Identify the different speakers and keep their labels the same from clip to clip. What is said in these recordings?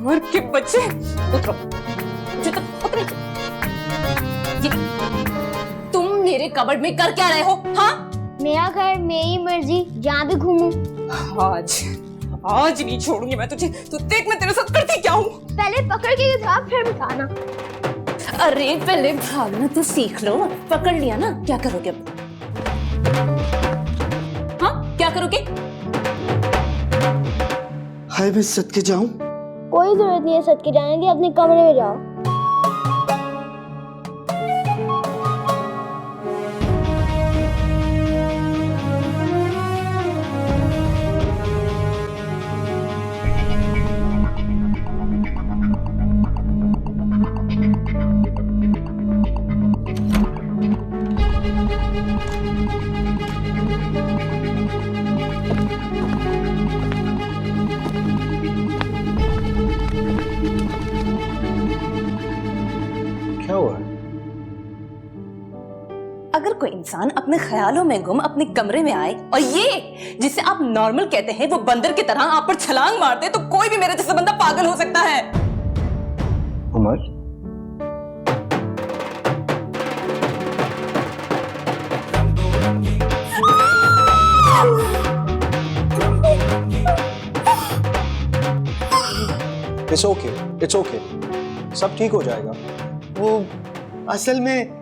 Speaker 1: सुअर के बच्चे, उतरो, जूता उतरे। तुम मेरे कबर्ड में कर क्या रहे हो? हाँ,
Speaker 2: मेरा घर, मेरी मर्जी, जहाँ भी घूमूं।
Speaker 1: आज नहीं छोड़ूंगी मैं तुझे। तू देख मैं तेरे साथ करती क्या हूँ।
Speaker 2: पहले पकड़ के था, फिर बिठाना।
Speaker 1: अरे पहले भागना तो सीख लो। पकड़ लिया ना, क्या करोगे अब? हाँ, क्या करोगे?
Speaker 3: हाय, मैं सदके जाऊं?
Speaker 2: कोई जरूरत नहीं है सदके जाने की, अपने कमरे में जाओ।
Speaker 3: क्या हुआ?
Speaker 1: अगर कोई इंसान अपने ख्यालों में गुम अपने कमरे में आए और ये जिसे आप नॉर्मल कहते हैं वो बंदर की तरह आप पर छलांग मार दे, तो कोई भी मेरे जैसा बंदा पागल हो सकता है।
Speaker 3: उमर, इट्स ओके, सब ठीक हो जाएगा।
Speaker 4: वो असल में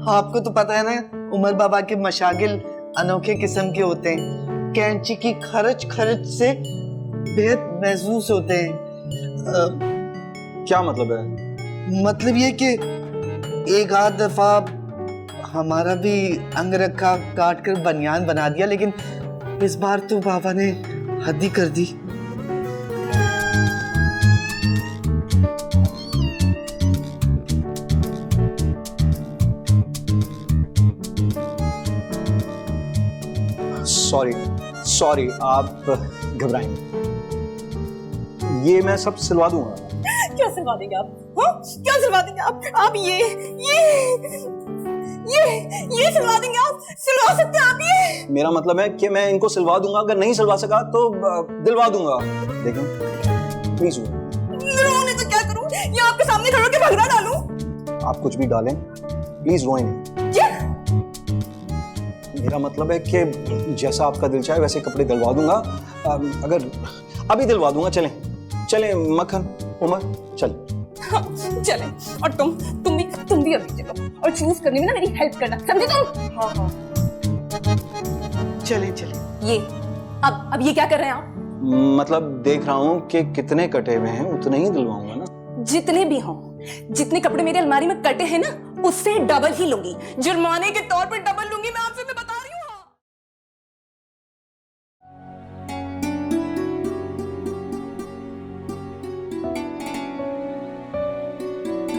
Speaker 4: आपको तो पता है ना, उमर बाबा के मशागिल अनोखे किस्म के होते हैं। कैंची की खर्च खर्च से बेहद महसूस होते हैं।
Speaker 3: क्या मतलब है?
Speaker 4: मतलब ये कि एक आध दफा हमारा भी अंग रखा काट कर बनियान बना दिया, लेकिन इस बार तो बाबा ने हद ही कर दी।
Speaker 3: सॉरी, आप घबराएं। ये मैं सब सिलवा दूंगा।
Speaker 1: क्या सिलवा देंगे आप? हाँ? क्या सिलवा देंगे आप ये सिलवा देंगे आप? सिलवा सकते हैं आप ये?
Speaker 3: मेरा मतलब है कि मैं इनको सिलवा दूंगा, अगर नहीं सिलवा सका तो दिलवा दूंगा। देखें प्लीज।
Speaker 1: रोने तो क्या करूं? या आपके सामने खड़े होकर भगना डालूं?
Speaker 3: आप कुछ भी डालें, प्लीज रोएं नहीं।
Speaker 1: क्या?
Speaker 3: मेरा मतलब है कि जैसा आपका दिल चाहे वैसे कपड़े दिलवा दूंगा। अगर अभी दिलवा दूंगा। चलें मक्खन, उमर चल।
Speaker 1: हाँ, चलें। और तुम भी अभी चलो, और चूज करने में ना मेरी हेल्प करना, समझे तुम?
Speaker 4: हाँ, चले।
Speaker 1: ये अब ये क्या कर रहे हैं आप?
Speaker 3: मतलब देख रहा हूँ कि कितने कटे हुए हैं, उतने ही दिलवाऊंगा ना।
Speaker 1: जितने भी हों, जितने कपड़े मेरी अलमारी में कटे हैं ना, उससे डबल ही लूंगी। जुर्माने के तौर पर डबल लूंगी मैं आपसे।